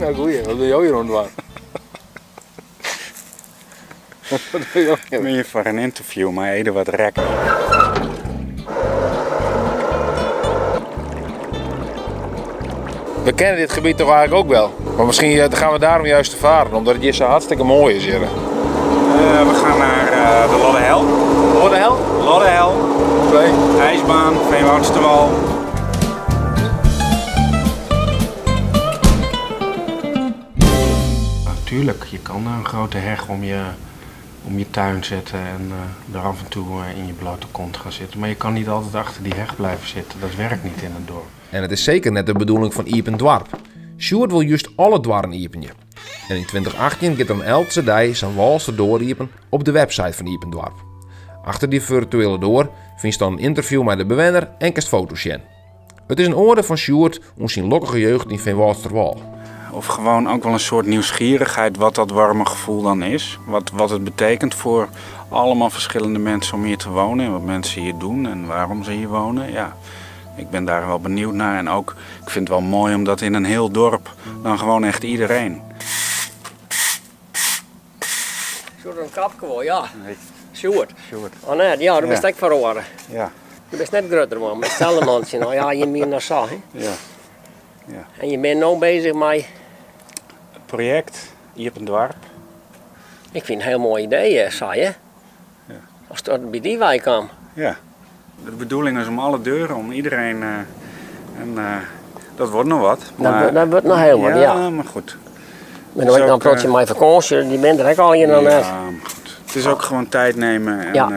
Nou goeie, wat doe jij hier rondwaan? Ben je voor een interview, maar eten wat rek. We kennen dit gebied toch eigenlijk ook wel. Maar misschien gaan we daarom juist te varen, omdat het hier zo hartstikke mooi is hier. We gaan naar de Loddehel. Loddehel? Loddehel. Nee. IJsbaan, Veenwoudsterwal. Natuurlijk, je kan een grote heg om je tuin zetten en er af en toe in je blote kont gaan zitten. Maar je kan niet altijd achter die heg blijven zitten, dat werkt niet in het dorp. En het is zeker net de bedoeling van Iepen Dwarp. Sjoerd wil juist alle dwarren iepenje. En in 2018 gaat dan elke dag zijn walste dooriepen op de website van Iepen Dwarp. Achter die virtuele door vind je dan een interview met de bewoner en kast foto's in. Het is een orde van Sjoerd om zijn lokkige jeugd in Veenwoudsterwal. Of gewoon ook wel een soort nieuwsgierigheid wat dat warme gevoel dan is. Wat het betekent voor allemaal verschillende mensen om hier te wonen en wat mensen hier doen en waarom ze hier wonen. Ja, ik ben daar wel benieuwd naar en ook, ik vind het wel mooi omdat in een heel dorp dan gewoon echt iedereen. Sjoerd een kapje wel, ja. Nee. Sjoerd. Sjoerd. Oh nee, ja, dat is ik verhoren. Ja. Je bent net groter man, met hetzelfde mandje. Nou ja, je bent naar zo, hè. Ja. Ja. En je bent nu bezig met... Het project Iepen Dwarp. Ik vind het een heel mooi idee, zei je. Ja. Als het bij die wijk kwam. Ja. De bedoeling is om alle deuren, om iedereen. Dat wordt nog wat. Maar, dat wordt nog heel wat, ja. Maar goed. Maar dan dan plotje mijn vakantie, die bent er ook al in dan net. Ja, maar goed. Het is ook gewoon tijd nemen. En, Ja,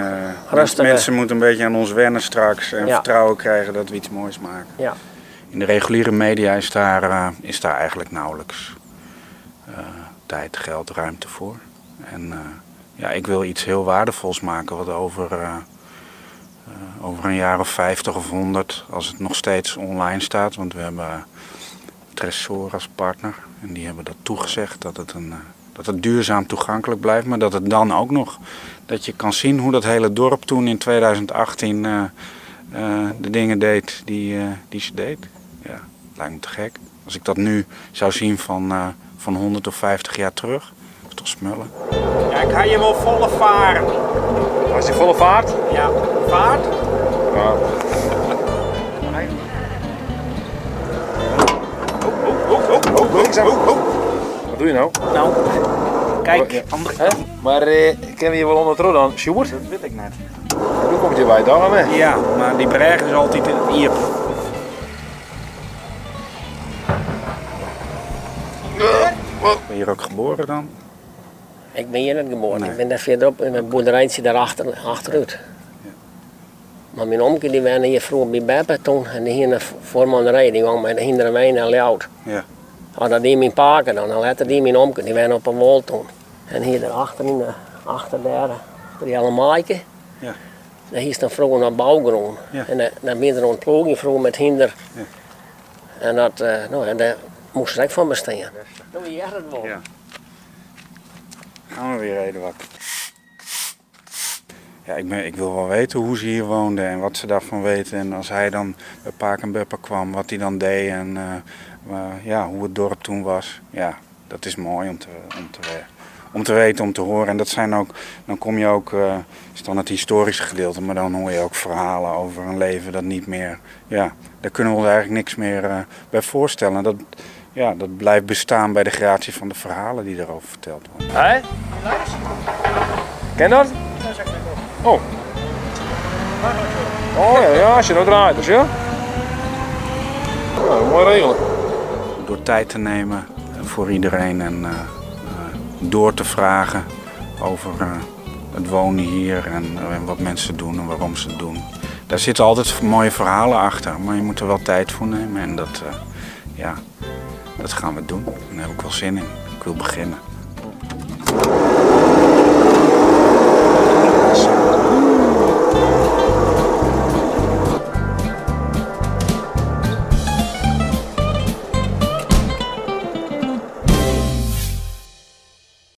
rustig. mensen moeten een beetje aan ons wennen straks en Ja. vertrouwen krijgen dat we iets moois maken. Ja. In de reguliere media is daar eigenlijk nauwelijks tijd, geld, ruimte voor. En ja, ik wil iets heel waardevols maken wat over een jaar of 50 of 100, als het nog steeds online staat, want we hebben Tresor als partner en die hebben dat toegezegd dat het duurzaam toegankelijk blijft, maar dat het dan ook nog, dat je kan zien hoe dat hele dorp toen in 2018 de dingen deed die ze deed. Ja, lijkt me te gek. Als ik dat nu zou zien van 100 of 50 jaar terug, dat is toch smullen. Ja, ik ga je wel volle varen. Als je volle vaart? Ja, vaart? Ja. Wat doe je nou? Nou, kijk, andere kant. Maar kennen we je wel onder het dan? Sjoerd? Dat weet ik net. Hoe komt je bij het dag mee? Ja, maar die berg is altijd in het Iep. Ben je hier ook geboren dan? Ik ben hier net geboren. Nee. Ik ben daar verderop in het boerderijtje daarachter achteruit. Ja. Maar mijn omke die waren hier vroeger bij Beppe toen en die hier naar voormanderij, die kwam met de hinderwijn naar Leeuwarden. Ja. Oh, dat die mijn paken dan, later die mijn omke, die waren op een wol toen. En hier daarachter, achter daar, die hele maaike. Ja. Daar is dan vroeger naar bouwgrond. Ja. En daar ben je er ontploeging vroeger met hinder. Ja. En dat, en daar moesten ze ook van bestaan. Nou, je het wel. Ja. Gaan we weer reden wat. Ja, ik wil wel weten hoe ze hier woonden en wat ze daarvan weten. En als hij dan bij Paak en Beppe kwam, wat hij dan deed en ja, hoe het dorp toen was. Ja, dat is mooi om te weten, om te horen. En dat zijn ook, dan kom je ook, is dan het historische gedeelte, maar dan hoor je ook verhalen over een leven dat niet meer, ja, daar kunnen we ons eigenlijk niks meer bij voorstellen. Dat, ja, dat blijft bestaan bij de gratie van de verhalen die erover verteld worden. Hé? Ken je dat? Oh. Oh ja, ja, als je nou draait dus ja. Nou, mooi regelen. Door tijd te nemen voor iedereen en door te vragen over het wonen hier en wat mensen doen en waarom ze het doen. Daar zitten altijd mooie verhalen achter, maar je moet er wel tijd voor nemen en dat, ja, dat gaan we doen. Daar heb ik wel zin in. Ik wil beginnen.